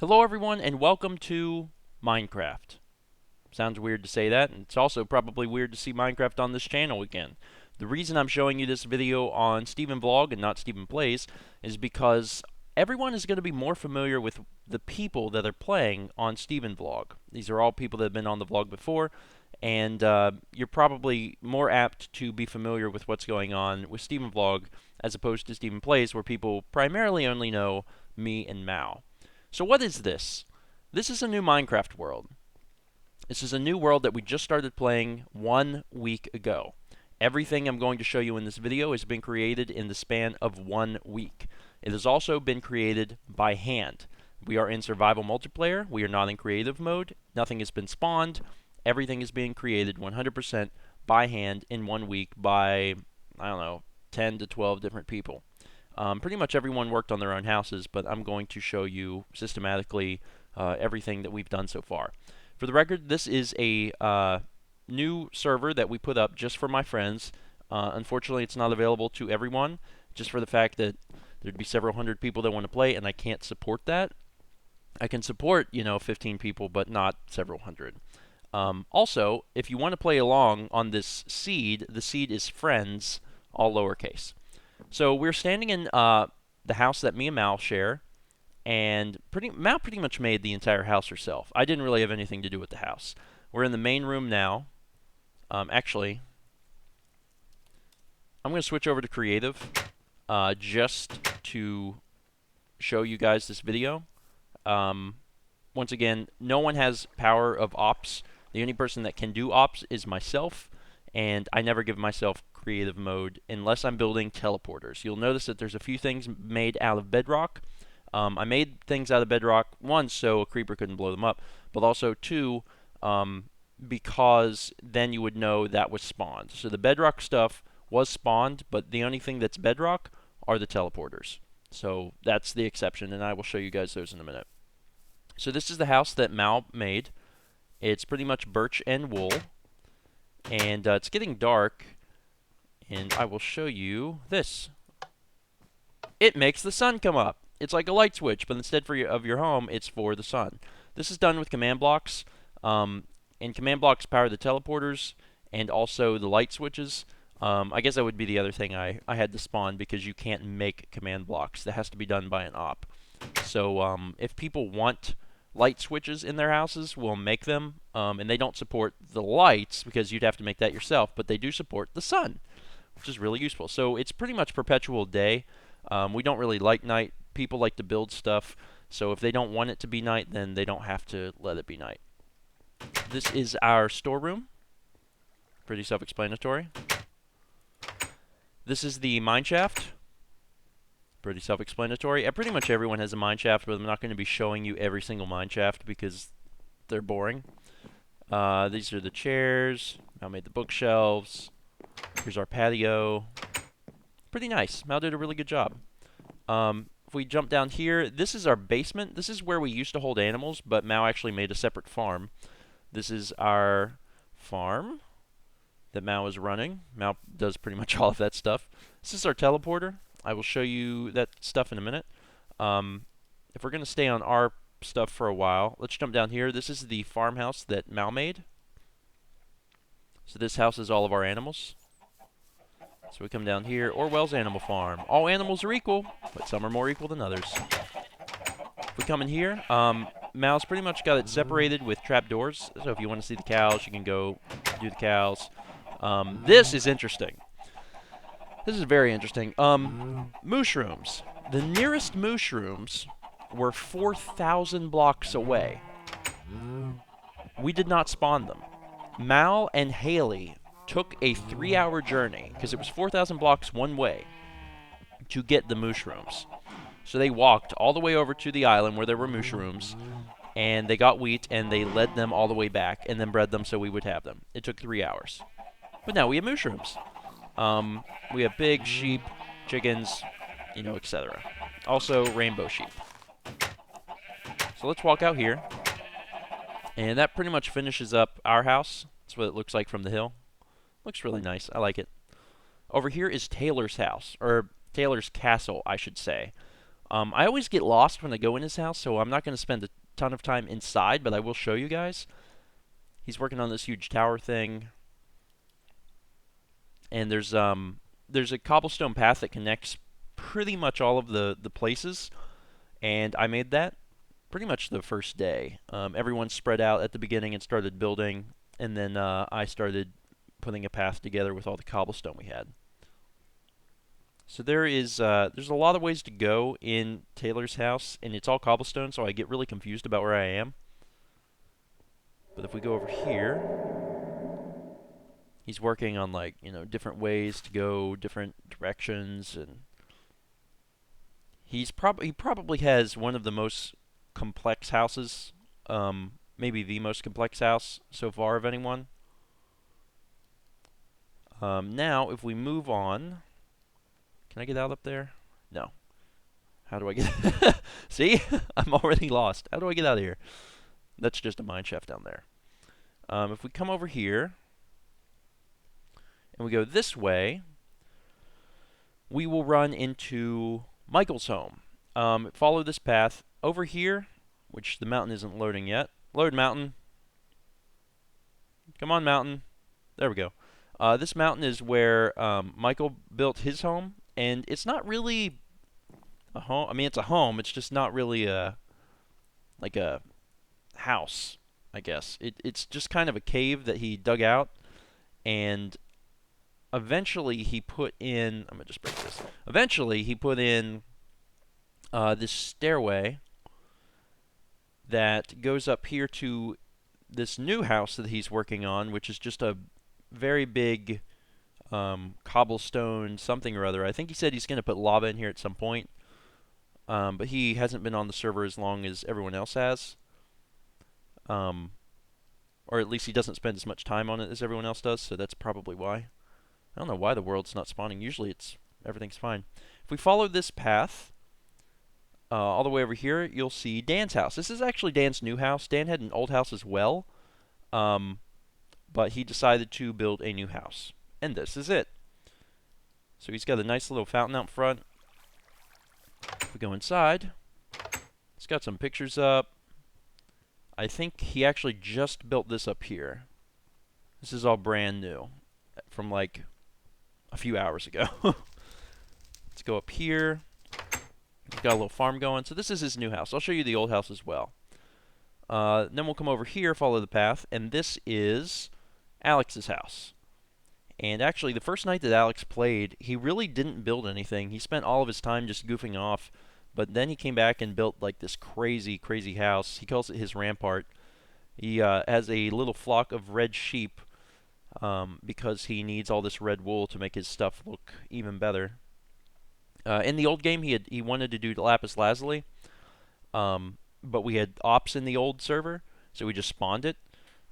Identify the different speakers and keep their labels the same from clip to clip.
Speaker 1: Hello everyone and welcome to Minecraft. Sounds weird to say that, and it's also probably weird to see Minecraft on this channel again. The reason I'm showing you this video on Steven Vlog and not Steven Plays is because everyone is going to be more familiar with the people that are playing on Steven Vlog. These are all people that have been on the vlog before, and you're probably more apt to be familiar with what's going on with Steven Vlog as opposed to Steven Plays, where people primarily only know me and Mao. So what is this? This is a new Minecraft world. This is a new world that we just started playing 1 week ago. Everything I'm going to show you in this video has been created in the span of 1 week. It has also been created by hand. We are in survival multiplayer. We are not in creative mode. Nothing has been spawned. Everything is being created 100% by hand in 1 week by, I don't know, 10 to 12 different people. Pretty much everyone worked on their own houses, but I'm going to show you systematically everything that we've done so far. For the record, this is a new server that we put up just for my friends. Unfortunately, it's not available to everyone, just for the fact that there'd be several hundred people that want to play, and I can't support that. I can support, 15 people, but not several hundred. Also, if you want to play along on this seed, the seed is friends, all lowercase. So we're standing in the house that me and Mal share, and Mal pretty much made the entire house herself. I didn't really have anything to do with the house. We're in the main room now. Actually, I'm going to switch over to creative just to show you guys this video. Once again, no one has power of ops. The only person that can do ops is myself, and I never give myself creative mode unless I'm building teleporters. You'll notice that there's a few things made out of bedrock. I made things out of bedrock, one, so a creeper couldn't blow them up, but also two, because then you would know that was spawned. So the bedrock stuff was spawned, but the only thing that's bedrock are the teleporters. So that's the exception, and I will show you guys those in a minute. So this is the house that Mal made. It's pretty much birch and wool, and it's getting dark, and I will show you this. It makes the sun come up. It's like a light switch, but instead of your home, it's for the sun. This is done with command blocks, and command blocks power the teleporters and also the light switches. I guess that would be the other thing I had to spawn, because you can't make command blocks. That has to be done by an op. So if people want light switches in their houses, we'll make them, and they don't support the lights because you'd have to make that yourself, but they do support the sun, which is really useful. So it's pretty much perpetual day. We don't really like night. People like to build stuff, so if they don't want it to be night, then they don't have to let it be night. This is our storeroom. Pretty self-explanatory. This is the mineshaft. Pretty self-explanatory. Pretty much everyone has a mineshaft, but I'm not going to be showing you every single mineshaft because they're boring. These are the chairs. Mal made the bookshelves. Here's our patio. Pretty nice. Mal did a really good job. If we jump down here, this is our basement. This is where we used to hold animals, but Mal actually made a separate farm. This is our farm that Mal is running. Mal does pretty much all of that stuff. This is our teleporter. I will show you that stuff in a minute. If we're going to stay on our stuff for a while, let's jump down here. This is the farmhouse that Mal made. So this house is all of our animals. So we come down here, Orwell's Animal Farm. All animals are equal, but some are more equal than others. If we come in here, Mal's pretty much got it separated with trapdoors. So if you want to see the cows, you can go do the cows. This is interesting. This is very interesting. Mushrooms. The nearest mushrooms were 4,000 blocks away. We did not spawn them. Mal and Haley took a 3-hour journey, because it was 4,000 blocks one way, to get the mushrooms. So they walked all the way over to the island where there were mushrooms, and they got wheat, and they led them all the way back, and then bred them so we would have them. It took 3 hours. But now we have mushrooms. We have pigs, sheep, chickens, etc. Also rainbow sheep. So let's walk out here. And that pretty much finishes up our house. That's what it looks like from the hill. Looks really nice. I like it. Over here is Taylor's house, or Taylor's castle, I should say. I always get lost when I go in his house, so I'm not going to spend a ton of time inside, but I will show you guys. He's working on this huge tower thing, and there's a cobblestone path that connects pretty much all of the places, and I made that pretty much the first day. Everyone spread out at the beginning and started building, and then I started putting a path together with all the cobblestone we had. So there's a lot of ways to go in Taylor's house, and it's all cobblestone, so I get really confused about where I am. But if we go over here, he's working on like, different ways to go, different directions, and he probably has one of the most complex houses, maybe the most complex house so far of anyone. Now, if we move on, can I get out up there? No. How do I get? See, I'm already lost. How do I get out of here? That's just a mine shaft down there. If we come over here and we go this way, we will run into Michael's home. Follow this path over here, which the mountain isn't loading yet. Load mountain. Come on, mountain. There we go. This mountain is where Michael built his home, and it's not really a home. I mean, it's a home. It's just not really like a house, I guess. It's just kind of a cave that he dug out, and eventually he put in. I'm gonna just break this. Eventually he put in this stairway that goes up here to this new house that he's working on, which is just a very big cobblestone something or other. I think he said he's going to put lava in here at some point, but he hasn't been on the server as long as everyone else has. Or at least he doesn't spend as much time on it as everyone else does, so that's probably why. I don't know why the world's not spawning. Usually everything's fine. If we follow this path all the way over here, you'll see Dan's house. This is actually Dan's new house. Dan had an old house as well, but he decided to build a new house. And this is it. So he's got a nice little fountain out front. If we go inside, he's got some pictures up. I think he actually just built this up here. This is all brand new from like a few hours ago. Let's go up here. He's got a little farm going. So this is his new house. I'll show you the old house as well. Then we'll come over here, follow the path, and this is Alex's house. And actually, the first night that Alex played, he really didn't build anything. He spent all of his time just goofing off. But then he came back and built like this crazy, crazy house. He calls it his rampart. He has a little flock of red sheep because he needs all this red wool to make his stuff look even better. In the old game, he wanted to do lapis lazuli, but we had ops in the old server, so we just spawned it.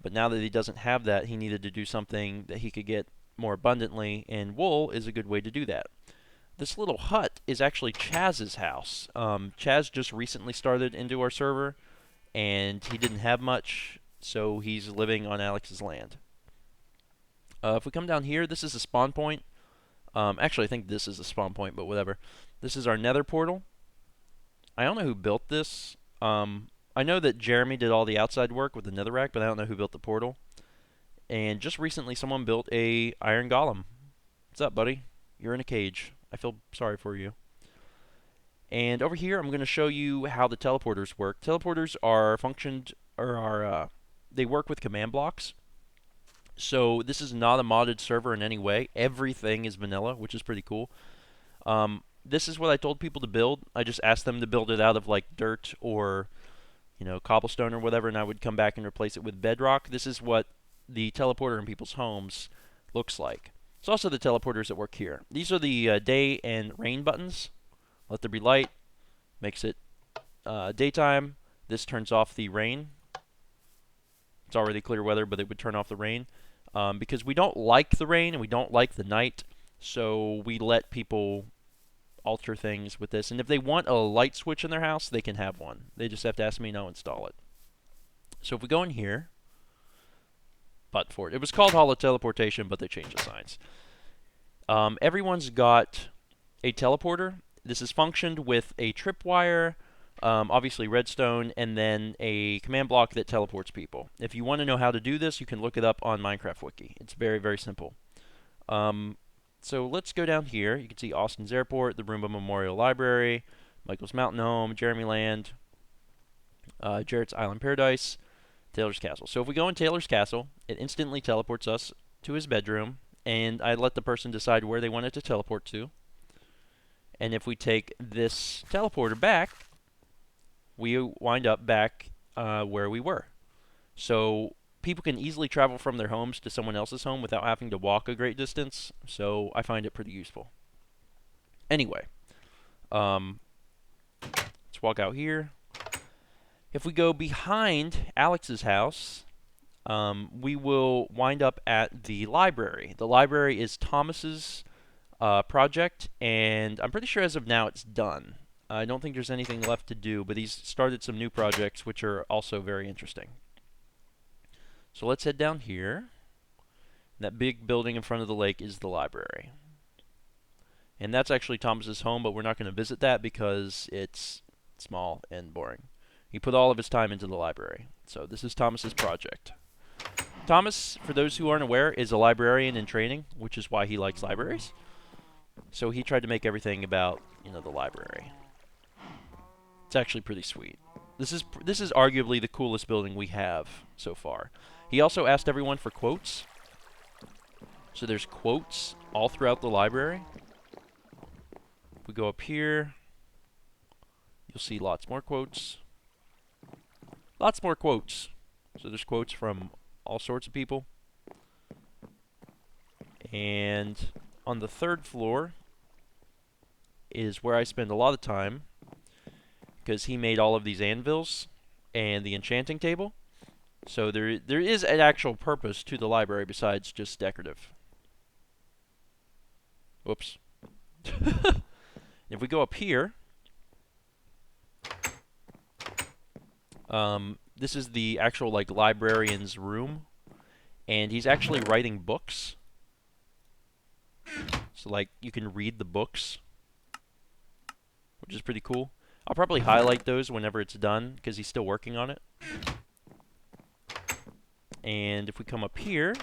Speaker 1: But now that he doesn't have that, he needed to do something that he could get more abundantly, and wool is a good way to do that. This little hut is actually Chaz's house. Chaz just recently started into our server, and he didn't have much, so he's living on Alex's land. If we come down here, this is a spawn point. Actually, I think this is a spawn point, but whatever. This is our nether portal. I don't know who built this. I know that Jeremy did all the outside work with the netherrack, but I don't know who built the portal. And just recently, someone built a iron golem. What's up, buddy? You're in a cage. I feel sorry for you. And over here, I'm going to show you how the teleporters work. Teleporters they work with command blocks. So this is not a modded server in any way. Everything is vanilla, which is pretty cool. This is what I told people to build. I just asked them to build it out of like dirt or, cobblestone or whatever, and I would come back and replace it with bedrock. This is what the teleporter in people's homes looks like. It's also the teleporters that work here. These are the day and rain buttons. Let there be light. Makes it daytime. This turns off the rain. It's already clear weather, but it would turn off the rain. Because we don't like the rain and we don't like the night, so we let people alter things with this. And if they want a light switch in their house, they can have one. They just have to ask me and I'll install it. So if we go in here, but for it. It was called Holo Teleportation, but they changed the signs. Everyone's got a teleporter. This is functioned with a tripwire, obviously redstone, and then a command block that teleports people. If you want to know how to do this, you can look it up on Minecraft Wiki. It's very, very simple. So let's go down here. You can see Austin's Airport, the Roomba Memorial Library, Michael's Mountain Home, Jeremy Land, Jarrett's Island Paradise, Taylor's Castle. So if we go in Taylor's Castle, it instantly teleports us to his bedroom, and I let the person decide where they wanted to teleport to. And if we take this teleporter back, we wind up back where we were. So people can easily travel from their homes to someone else's home without having to walk a great distance, so I find it pretty useful. Anyway, let's walk out here. If we go behind Alex's house, we will wind up at the library. The library is Thomas's project, and I'm pretty sure as of now it's done. I don't think there's anything left to do, but he's started some new projects which are also very interesting. So let's head down here. That big building in front of the lake is the library. And that's actually Thomas's home, but we're not going to visit that because it's small and boring. He put all of his time into the library. So this is Thomas's project. Thomas, for those who aren't aware, is a librarian in training, which is why he likes libraries. So he tried to make everything about, the library. It's actually pretty sweet. This is arguably the coolest building we have so far. He also asked everyone for quotes. So there's quotes all throughout the library. If we go up here, you'll see lots more quotes. Lots more quotes. So there's quotes from all sorts of people. And on the third floor is where I spend a lot of time, because he made all of these anvils and the enchanting table. So there is an actual purpose to the library besides just decorative. Whoops. If we go up here, this is the actual librarian's room, and he's actually writing books. So you can read the books, which is pretty cool. I'll probably highlight those whenever it's done because he's still working on it. And if we come up here,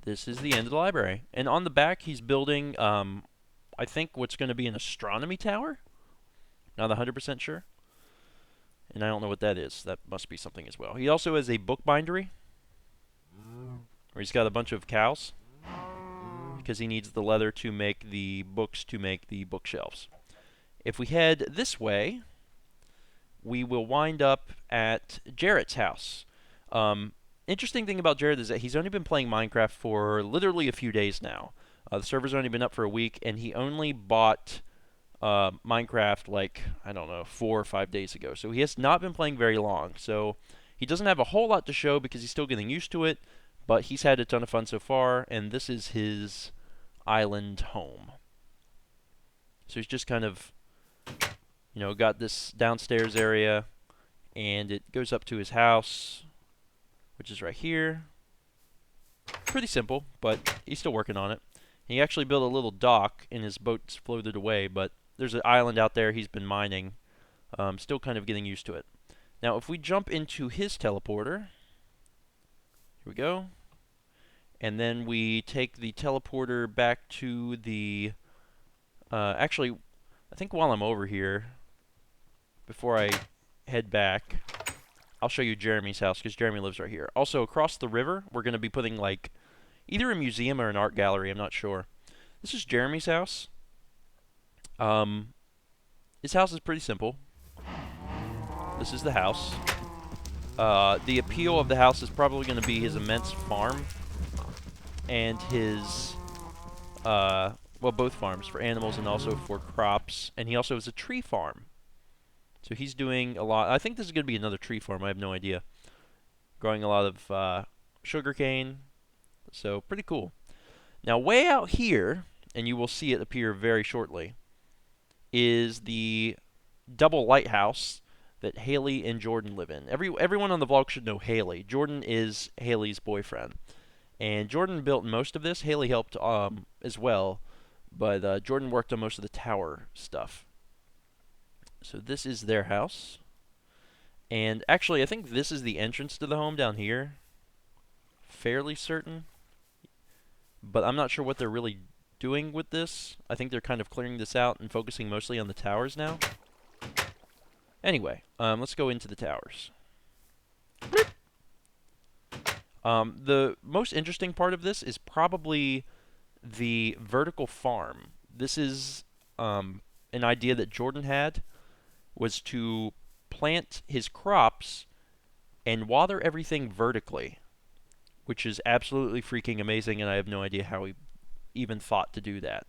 Speaker 1: this is the end of the library. And on the back, he's building, I think, what's going to be an astronomy tower. Not 100% sure. And I don't know what that is. That must be something as well. He also has a bookbindery, where he's got a bunch of cows, because he needs the leather to make the books to make the bookshelves. If we head this way, we will wind up at Jarrett's house. Interesting thing about Jarrett is that he's only been playing Minecraft for literally a few days now. The server's only been up for a week, and he only bought Minecraft I don't know, 4 or 5 days ago. So he has not been playing very long. So he doesn't have a whole lot to show because he's still getting used to it, but he's had a ton of fun so far, and this is his island home. So he's just kind of, got this downstairs area, and it goes up to his house, which is right here. Pretty simple, but he's still working on it. He actually built a little dock, and his boat's floated away, but there's an island out there he's been mining. Still kind of getting used to it. Now, if we jump into his teleporter, here we go. And then we take the teleporter back to the... actually, I think while I'm over here, before I head back, I'll show you Jeremy's house, because Jeremy lives right here. Also, across the river, we're going to be putting, either a museum or an art gallery, I'm not sure. This is Jeremy's house. His house is pretty simple. This is the house. The appeal of the house is probably going to be his immense farm and his, both farms, for animals and also for crops. And he also has a tree farm. So he's doing a lot. I think this is going to be another tree farm. I have no idea. Growing a lot of sugarcane. So pretty cool. Now way out here, and you will see it appear very shortly, is the double lighthouse that Haley and Jordan live in. Everyone on the vlog should know Haley. Jordan is Haley's boyfriend. And Jordan built most of this. Haley helped as well. But Jordan worked on most of the tower stuff. So this is their house. And actually, I think this is the entrance to the home down here. Fairly certain. But I'm not sure what they're really doing with this. I think they're kind of clearing this out and focusing mostly on the towers now. Anyway, let's go into the towers. The most interesting part of this is probably the vertical farm. This is an idea that Jordan had, was to plant his crops and water everything vertically, which is absolutely freaking amazing, and I have no idea how he even thought to do that.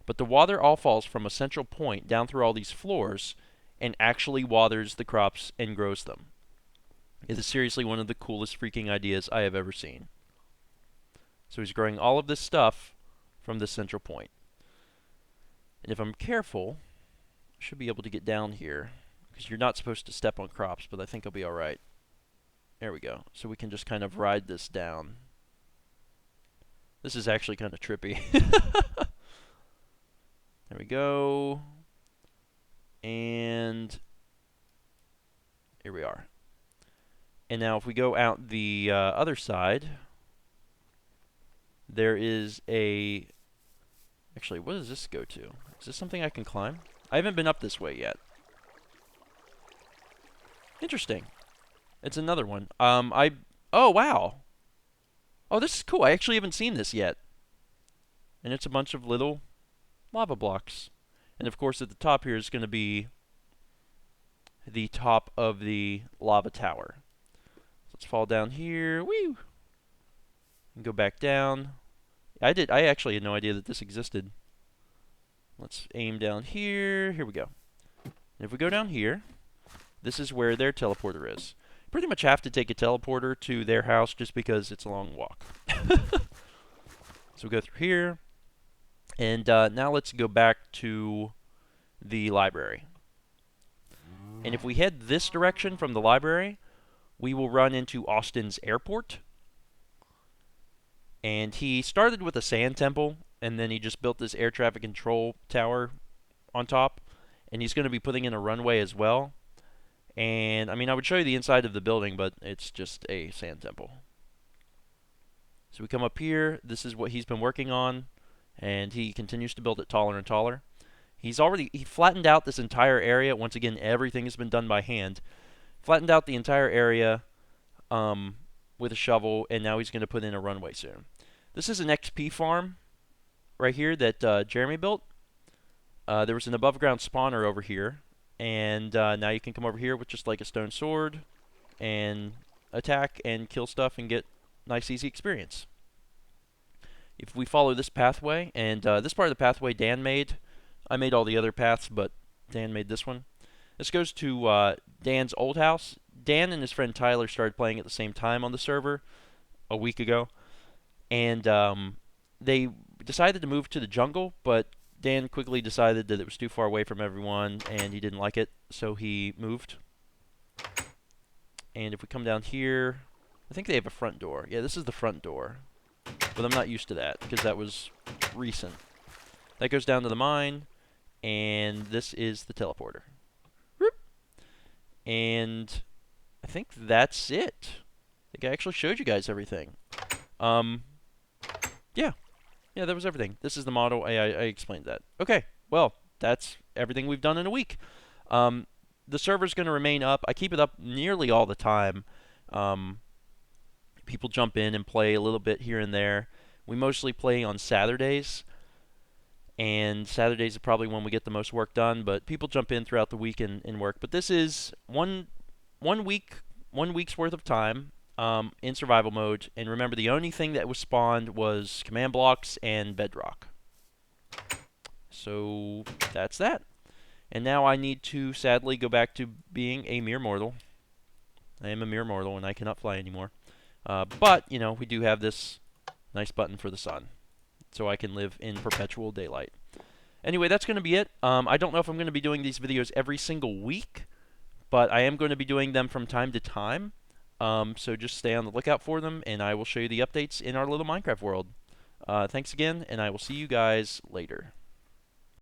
Speaker 1: But the water all falls from a central point down through all these floors and actually waters the crops and grows them. It is seriously one of the coolest freaking ideas I have ever seen. So he's growing all of this stuff from this central point. And if I'm careful, I should be able to get down here, because you're not supposed to step on crops, but I think I'll be alright. There we go. So we can just kind of ride this down. This is actually kind of trippy. There we go. And here we are. And now if we go out the other side, there is a... Actually, what does this go to? Is this something I can climb? I haven't been up this way yet. Interesting. It's another one. Oh, wow. Oh, this is cool. I actually haven't seen this yet. And it's a bunch of little lava blocks. And of course, at the top here is going to be the top of the lava tower. Let's fall down here. Woo! And go back down. I actually had no idea that this existed. Let's aim down here. Here we go. And if we go down here, this is where their teleporter is. Pretty much have to take a teleporter to their house just because it's a long walk. So we go through here. And now let's go back to the library. And if we head this direction from the library, we will run into Austin's airport. And he started with a sand temple, and then he just built this air traffic control tower on top. And he's going to be putting in a runway as well. And, I mean, I would show you the inside of the building, but it's just a sand temple. So we come up here. This is what he's been working on. And he continues to build it taller and taller. He flattened out this entire area. Once again, everything has been done by hand. Flattened out the entire area with a shovel, and now he's going to put in a runway soon. This is an XP farm right here that Jeremy built. There was an above ground spawner over here, and now you can come over here with just like a stone sword and attack and kill stuff and get nice easy experience. If we follow this pathway, and this part of the pathway Dan made. I made all the other paths, but Dan made this one. This goes to Dan's old house. Dan and his friend Tyler started playing at the same time on the server a week ago. And they decided to move to the jungle, but Dan quickly decided that it was too far away from everyone, and he didn't like it, so he moved. And if we come down here, I think they have a front door. Yeah, this is the front door. But I'm not used to that, because that was recent. That goes down to the mine, and this is the teleporter. Whoop. And I think that's it. I think I actually showed you guys everything. Yeah, that was everything. This is the model. I explained that. Okay, well, that's everything we've done in a week. The server's going to remain up. I keep it up nearly all the time. People jump in and play a little bit here and there. We mostly play on Saturdays. And Saturdays are probably when we get the most work done, but people jump in throughout the week and work. But this is one week's worth of time in survival mode. And remember, the only thing that was spawned was command blocks and bedrock. So that's that. And now I need to sadly go back to being a mere mortal. I am a mere mortal and I cannot fly anymore. But, you know, we do have this nice button for the sun, so I can live in perpetual daylight. Anyway, that's going to be it. I don't know if I'm going to be doing these videos every single week, but I am going to be doing them from time to time. So just stay on the lookout for them, and I will show you the updates in our little Minecraft world. Thanks again, and I will see you guys later.